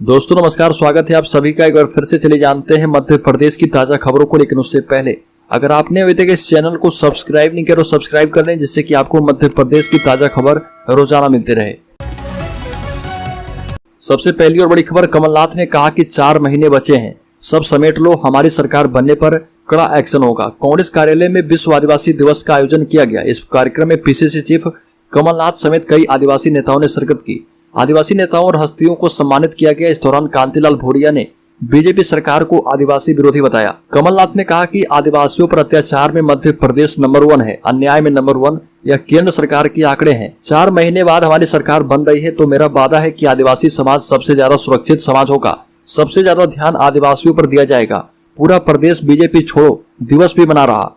दोस्तों नमस्कार, स्वागत है आप सभी का। एक बार फिर से चले जानते हैं मध्य प्रदेश की ताजा खबरों को। लेकिन उससे पहले अगर आपने अभी तक इस चैनल को सब्सक्राइब नहीं किया तो सब्सक्राइब कर लें, जिससे कि आपको मध्य प्रदेश की ताजा खबर रोजाना मिलती रहे। सबसे पहली और बड़ी खबर, कमलनाथ ने कहा कि 4 महीने बचे हैं, सब समेट लो, हमारी सरकार बनने पर कड़ा एक्शन होगा। कांग्रेस कार्यालय में विश्व आदिवासी दिवस का आयोजन किया गया। इस कार्यक्रम में पीसीसी चीफ कमलनाथ समेत कई आदिवासी नेताओं ने शिरकत की। आदिवासी नेताओं और हस्तियों को सम्मानित किया गया। इस दौरान कांतिलाल भूरिया ने बीजेपी सरकार को आदिवासी विरोधी बताया। कमलनाथ ने कहा कि आदिवासियों पर अत्याचार में मध्य प्रदेश नंबर 1 है, अन्याय में नंबर 1 यह केंद्र सरकार के आंकड़े हैं। 4 महीने बाद हमारी सरकार बन रही है तो मेरा वादा है कि आदिवासी समाज सबसे ज्यादा सुरक्षित समाज होगा, सबसे ज्यादा ध्यान आदिवासियों पर दिया जाएगा। पूरा प्रदेश बीजेपी छोड़ो दिवस भी मना रहा।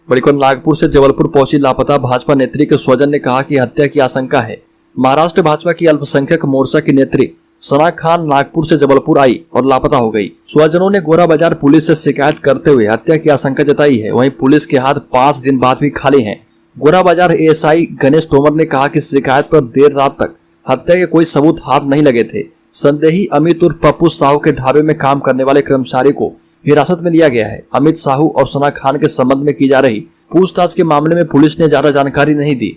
बड़ी खबर, नागपुर से जबलपुर पहुंची लापता भाजपा नेत्री के स्वजन ने कहा कि हत्या की आशंका है। महाराष्ट्र भाजपा की अल्पसंख्यक मोर्चा की नेत्री सना खान नागपुर से जबलपुर आई और लापता हो गई। स्वजनों ने गोरा बाजार पुलिस से शिकायत करते हुए हत्या की आशंका जताई है। वहीं पुलिस के हाथ 5 दिन बाद भी खाली हैं। गोरा बाजार एएसआई गणेश तोमर ने कहा कि शिकायत पर देर रात तक हत्या के कोई सबूत हाथ नहीं लगे थे। संदेही अमित उर्फ पप्पू साहू के ढाबे में काम करने वाले कर्मचारी को हिरासत में लिया गया है। अमित साहू और सना खान के संबंध में की जा रही पूछताछ के मामले में पुलिस ने ज्यादा जानकारी नहीं दी।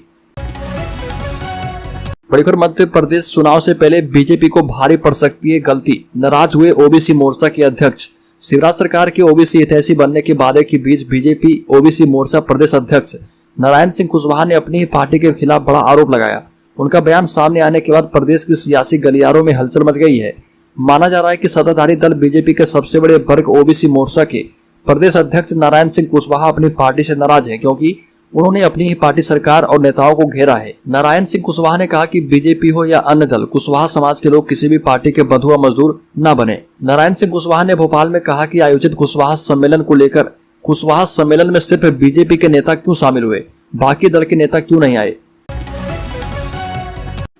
बड़ी खबर, मध्य प्रदेश चुनाव से पहले बीजेपी को भारी पड़ सकती है गलती, नाराज हुए ओबीसी मोर्चा के अध्यक्ष। शिवराज सरकार के ओबीसी हितैषी बनने के वादे के बीच बीजेपी ओबीसी मोर्चा प्रदेश अध्यक्ष नारायण सिंह कुशवाहा ने अपनी ही पार्टी के खिलाफ बड़ा आरोप लगाया। उनका बयान सामने आने के बाद प्रदेश की सियासी गलियारों में हलचल मच गई है। माना जा रहा है कि सत्ताधारी दल बीजेपी के सबसे बड़े वर्ग ओबीसी मोर्चा के प्रदेश अध्यक्ष नारायण सिंह कुशवाहा अपनी पार्टी से नाराज हैं, क्योंकि उन्होंने अपनी ही पार्टी सरकार और नेताओं को घेरा है। नारायण सिंह कुशवाहा ने कहा कि बीजेपी हो या अन्य दल, कुशवाहा समाज के लोग किसी भी पार्टी के बंधुआ मजदूर न बने। नारायण सिंह कुशवाहा ने भोपाल में कहा कि आयोजित कुशवाहा सम्मेलन को लेकर कुशवाहा सम्मेलन में सिर्फ बीजेपी के नेता क्यों शामिल हुए, बाकी दल के नेता क्यों नहीं आए।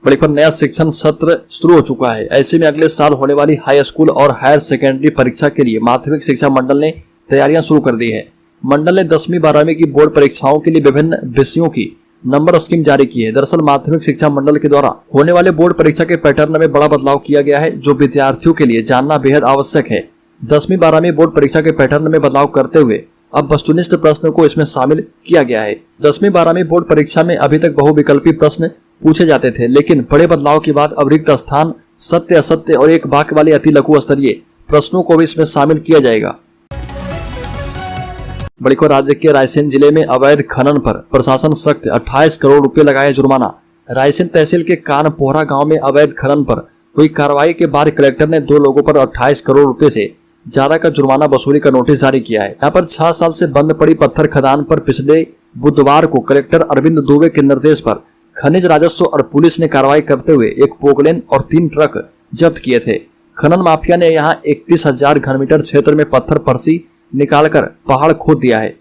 बड़ी पर नया शिक्षण सत्र शुरू हो चुका है। ऐसे में अगले साल होने वाली हाई स्कूल और हायर सेकेंडरी परीक्षा के लिए माध्यमिक शिक्षा मंडल ने तैयारियां शुरू कर दी है। मंडल ने 10वीं 12वीं की बोर्ड परीक्षाओं के लिए विभिन्न विषयों की नंबर स्कीम जारी की है। दरअसल माध्यमिक शिक्षा मंडल के द्वारा होने वाले बोर्ड परीक्षा के पैटर्न में बड़ा बदलाव किया गया है, जो विद्यार्थियों के लिए जानना बेहद आवश्यक है। 10वीं 12वीं बोर्ड परीक्षा के पैटर्न में बदलाव करते हुए अब वस्तुनिष्ठ प्रश्न को इसमें शामिल किया गया है। 10वीं 12वीं बोर्ड परीक्षा में अभी तक बहुविकल्पी प्रश्न पूछे जाते थे, लेकिन बड़े बदलाव के बाद अब रिक्त स्थान, सत्य असत्य और एक वाक्य वाले अति लघु स्तरीय प्रश्नों को भी इसमें शामिल किया जाएगा। बड़ी खबर, राज्य के रायसेन जिले में अवैध खनन पर प्रशासन सख्त, 28 करोड़ रुपए लगाए जुर्माना। रायसेन तहसील के कानपोहरा गांव में अवैध खनन पर हुई कार्रवाई के बाद कलेक्टर ने 2 लोगों पर 28 करोड़ रुपए से ज्यादा का जुर्माना वसूली का नोटिस जारी किया है। यहाँ पर 6 साल से बंद पड़ी पत्थर खदान पर पिछले बुधवार को कलेक्टर अरविंद दुबे के निर्देश पर खनिज राजस्व और पुलिस ने कार्रवाई करते हुए एक पोकलेन और 3 ट्रक जब्त किए थे। खनन माफिया ने यहाँ 31,000 घनमीटर क्षेत्र में पत्थर परसी निकालकर पहाड़ खोद दिया है।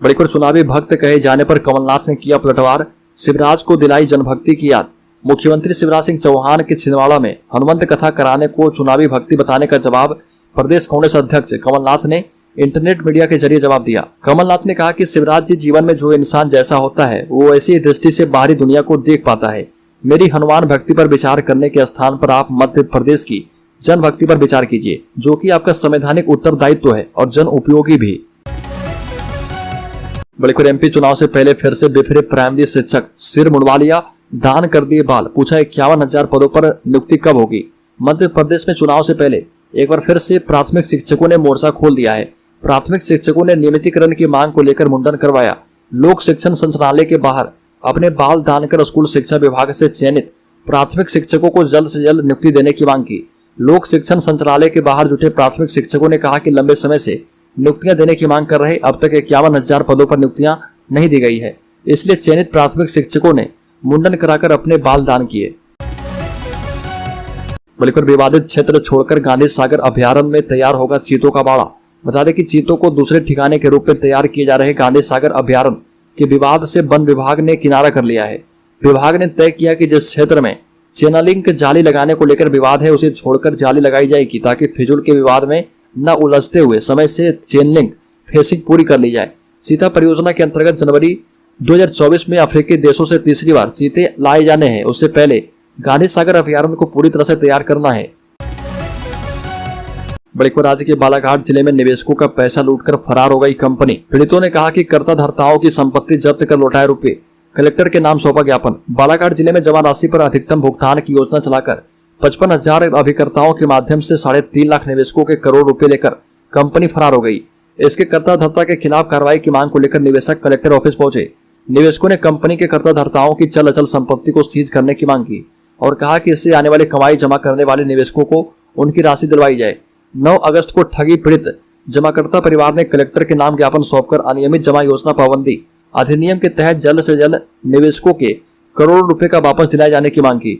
बड़ी खबर, चुनावी भक्त कहे जाने पर कमलनाथ ने किया पलटवार, शिवराज को दिलाई जनभक्ति की याद। मुख्यमंत्री शिवराज सिंह चौहान के छिंदवाड़ा में हनुमंत कथा कराने को चुनावी भक्ति बताने का जवाब प्रदेश कांग्रेस अध्यक्ष कमलनाथ ने इंटरनेट मीडिया के जरिए जवाब दिया। कमलनाथ ने कहा कि शिवराज जी जीवन में जो इंसान जैसा होता है वो ऐसी दृष्टि से बाहरी दुनिया को देख पाता है। मेरी हनुमान भक्ति पर विचार करने के स्थान पर आप मध्य प्रदेश की जन भक्ति पर विचार कीजिए, जो कि आपका संवैधानिक उत्तरदायित्व है और जन उपयोगी भी। बड़ी खबर, एमपी चुनाव से पहले फिर से बिफरे प्राइमरी शिक्षक, सिर मुंडवा लिया, दान कर दिए बाल, पूछा 51,000 पदों पर नियुक्ति कब होगी। मध्य प्रदेश में चुनाव से पहले एक बार फिर से प्राथमिक शिक्षकों ने मोर्चा खोल दिया है। प्राथमिक शिक्षकों ने नियमितीकरण की मांग को लेकर मुंडन करवाया। लोक शिक्षण संचालनालय के बाहर अपने बाल दान कर स्कूल शिक्षा विभाग से चयनित प्राथमिक शिक्षकों को जल्द से जल्द नियुक्ति देने की मांग की। लोक शिक्षण संचालनालय के बाहर जुटे प्राथमिक शिक्षकों ने कहा कि लंबे समय से नियुक्तियां देने की मांग कर रहे अब तक 51,000 पदों पर नियुक्तियां नहीं दी गई है, इसलिए चयनित प्राथमिक शिक्षकों ने मुंडन कराकर अपने बाल दान किए। बलिकर, विवादित क्षेत्र छोड़कर गांधी सागर अभ्यारण्य में तैयार होगा चीतों का बाड़ा। बता दें कि चीतों को दूसरे ठिकाने के रूप में तैयार किए जा रहे गांधी सागर अभ्यारण्य के विवाद से वन विभाग ने किनारा कर लिया है। विभाग ने तय किया कि जिस क्षेत्र में चेनालिंक जाली लगाने को लेकर विवाद है उसे छोड़कर जाली लगाई जाएगी, ताकि फिजूल के विवाद में न उलझते हुए समय से चेनलिंक फेसिंग पूरी कर ली जाए। सीता परियोजना के अंतर्गत जनवरी 2024 में अफ्रीकी देशों से तीसरी बार चीते लाए जाने हैं। उससे पहले गांधी सागर अभयारण्य को पूरी तरह से तैयार करना है। बड़ी खबर राज्य के बालाघाट जिले में निवेशकों का पैसा लूटकर फरार हो गई कंपनी। पीड़ितों ने कहा कि कर्ताधर्ताओं की संपत्ति जब्त कर लौटाए रुपए, कलेक्टर के नाम सौंपा ज्ञापन। बालाघाट जिले में जमा राशि पर अधिकतम भुगतान की योजना चलाकर 55,000 अभिकर्ताओं के माध्यम से 3.5 लाख निवेशकों के करोड़ रुपए लेकर कंपनी फरार हो गई। इसके कर्ताधर्ता के खिलाफ कार्रवाई की मांग को लेकर निवेशक कलेक्टर ऑफिस पहुंचे। निवेशकों ने कंपनी के कर्ताधर्ताओं की चल अचल संपत्ति को सीज करने की मांग की और कहा कि इससे आने वाली कमाई जमा करने वाले निवेशकों को उनकी राशि दिलवाई जाए। 9 अगस्त को ठगी पीड़ित जमाकर्ता परिवार ने कलेक्टर के नाम ज्ञापन सौंपकर अनियमित जमा योजना पाबंदी अधिनियम के तहत जल्द से जल्द निवेशकों के करोड़ रुपए का वापस दिलाए जाने की मांग की।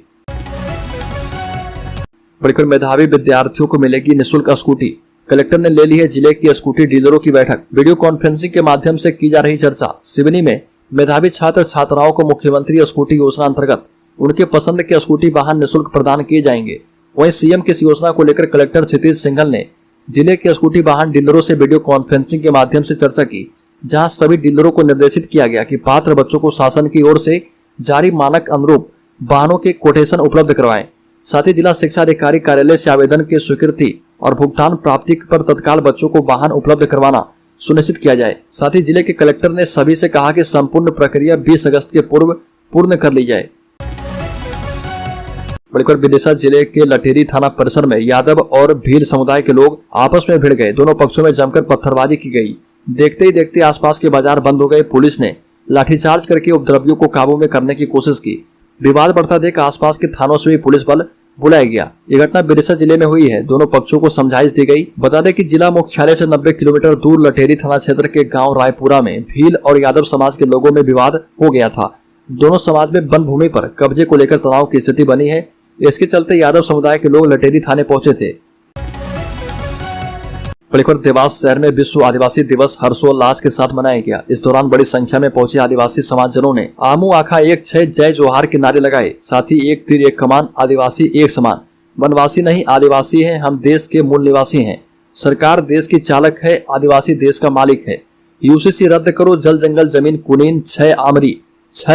बड़ीखबर मेधावी विद्यार्थियों को मिलेगी निःशुल्क स्कूटी। कलेक्टर ने ले ली है जिले की स्कूटी डीलरों की बैठक। वीडियो कॉन्फ्रेंसिंग के माध्यम से की जा रही चर्चा। सिवनी में मेधावी छात्र छात्राओं को मुख्यमंत्री स्कूटी योजना अंतर्गत उनके पसंद के स्कूटी वाहन निःशुल्क प्रदान किए जाएंगे। वहीं सीएम की इस योजना को लेकर कलेक्टर क्षितिज सिंघल ने जिले के स्कूटी वाहन डीलरों से वीडियो कॉन्फ्रेंसिंग के माध्यम से चर्चा की, जहां सभी डीलरों को निर्देशित किया गया कि पात्र बच्चों को शासन की ओर से जारी मानक अनुरूप वाहनों के कोटेशन उपलब्ध करवाएं। साथ ही जिला शिक्षा अधिकारी कार्यालय से आवेदन की स्वीकृति और भुगतान प्राप्ति पर तत्काल बच्चों को वाहन उपलब्ध करवाना सुनिश्चित किया जाए। साथ ही जिले के कलेक्टर ने सभी से कहा कि संपूर्ण प्रक्रिया 20 अगस्त के पूर्व पूर्ण कर ली जाए। बड़ीखबर विदिशा जिले के लटेरी थाना परिसर में यादव और भील समुदाय के लोग आपस में भिड़ गए। दोनों पक्षों में जमकर पत्थरबाजी की गई। देखते ही देखते आसपास के बाजार बंद हो गए। पुलिस ने लाठीचार्ज करके उपद्रवियों को काबू में करने की कोशिश की। विवाद बढ़ता देख आसपास के थानों से भी पुलिस बल बुलाया गया। ये घटना विदिशा जिले में हुई है। दोनों पक्षों को समझाइश दी गई। बता दें कि जिला मुख्यालय से 90 किलोमीटर दूर लटेरी थाना क्षेत्र के गाँव रायपुरा में भील और यादव समाज के लोगों में विवाद हो गया था। दोनों समाज में वन भूमि पर कब्जे को लेकर तनाव की स्थिति बनी है। इसके चलते यादव समुदाय के लोग लटेरी थाने पहुंचे थे। बड़ीखबर देवास शहर में विश्व आदिवासी दिवस हर्षोल्लास के साथ मनाया गया। इस दौरान बड़ी संख्या में पहुंचे आदिवासी समाजजनों ने आमू आखा एक छह जय जोहार के नारे लगाए। साथ ही एक तीर एक कमान, आदिवासी एक समान, वनवासी नहीं आदिवासी हैं, हम देश के मूल निवासी हैं, सरकार देश की चालक है, आदिवासी देश का मालिक है, यूसीसी रद्द करो, जल जंगल जमीन कुनीन, 6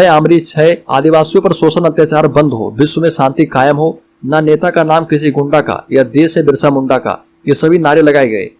आमरी 6 आदिवासियों पर शोषण अत्याचार बंद हो, विश्व में शांति कायम हो, न नेता का नाम किसी गुंडा का, यह देश है बिरसा मुंडा का। ये सभी नारे लगाए गए।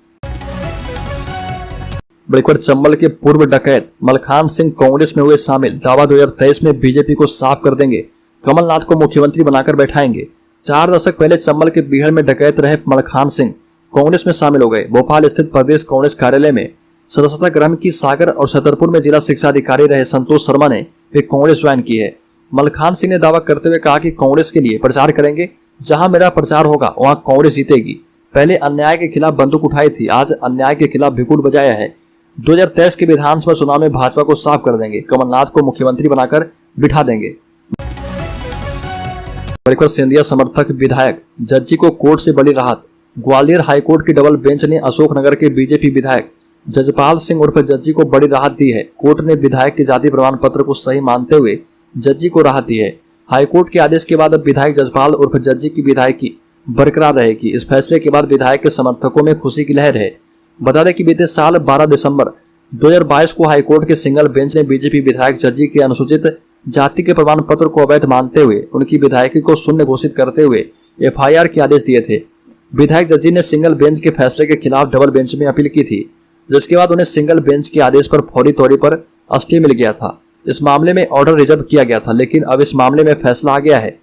बड़ीखबर चंबल के पूर्व डकैत मलखान सिंह कांग्रेस में हुए शामिल, दावा 2023 में बीजेपी को साफ कर देंगे, कमलनाथ को मुख्यमंत्री बनाकर बैठाएंगे। 4 दशक पहले चंबल के बीहड़ में डकैत रहे मलखान सिंह कांग्रेस में शामिल हो गए। भोपाल स्थित प्रदेश कांग्रेस कार्यालय में सदस्यता ग्रहण की। सागर और छतरपुर में जिला शिक्षा अधिकारी रहे संतोष शर्मा ने भी कांग्रेस ज्वाइन की है। मलखान सिंह ने दावा करते हुए कहा कि कांग्रेस के लिए प्रचार करेंगे, जहां मेरा प्रचार होगा वहां कांग्रेस जीतेगी। पहले अन्याय के खिलाफ बंदूक उठाई थी, आज अन्याय के खिलाफ भिकुट बजाया है। 2023 के विधानसभा चुनाव में भाजपा को साफ कर देंगे, कमलनाथ को मुख्यमंत्री बनाकर बिठा देंगे। बड़ीखबर सिंधिया समर्थक विधायक जज्जी को कोर्ट से बड़ी राहत। ग्वालियर हाईकोर्ट की डबल बेंच ने अशोकनगर के बीजेपी विधायक जजपाल सिंह उर्फ जज्जी को बड़ी राहत दी है। कोर्ट ने विधायक के जाति प्रमाण पत्र को सही मानते हुए जज्जी को राहत दी है। हाईकोर्ट के आदेश के बाद अब विधायक जजपाल उर्फ जज्जी की विधायकी बरकरार रहेगी। इस फैसले के बाद विधायक के समर्थकों में खुशी की लहर है। बता दें कि बीते साल 12 दिसंबर 2022 को हाईकोर्ट के सिंगल बेंच ने बीजेपी विधायक जज्जी के अनुसूचित जाति के प्रमाण पत्र को अवैध मानते हुए उनकी विधायकी को शून्य घोषित करते हुए FIR के आदेश दिए थे। विधायक जज्जी ने सिंगल बेंच के फैसले के खिलाफ डबल बेंच में अपील की थी, जिसके बाद उन्हें सिंगल बेंच के आदेश पर फौरी तौर पर स्टे मिल गया था। इस मामले में ऑर्डर रिजर्व किया गया था, लेकिन अब इस मामले में फैसला आ गया है।